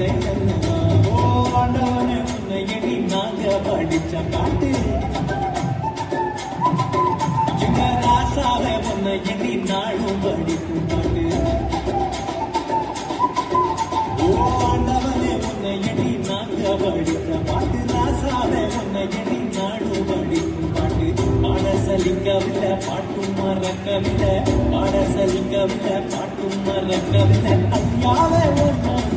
இல்லை அல்லவா ஓ ஆண்டவனே உன்னை எண்ணி நாங்க படிச்ச பாட்டு எங்க ராசாவை உன்னை எண்ணி நாளும் படிக்கும் பாட்டு ஓ ஆண்டவனே உன்னை எண்ணி நாங்க படிச்ச பாட்டு ராசாவை உன்னை எண்ணி நாளும் படிக்கும் பாட்டு பாட சலிக்கவில்லை பாட்டும் மறக்கவில்லை பாட சலிக்கவில்லை பாட்டும் மறக்கவில்லை ஐயாவே ஒன்றும்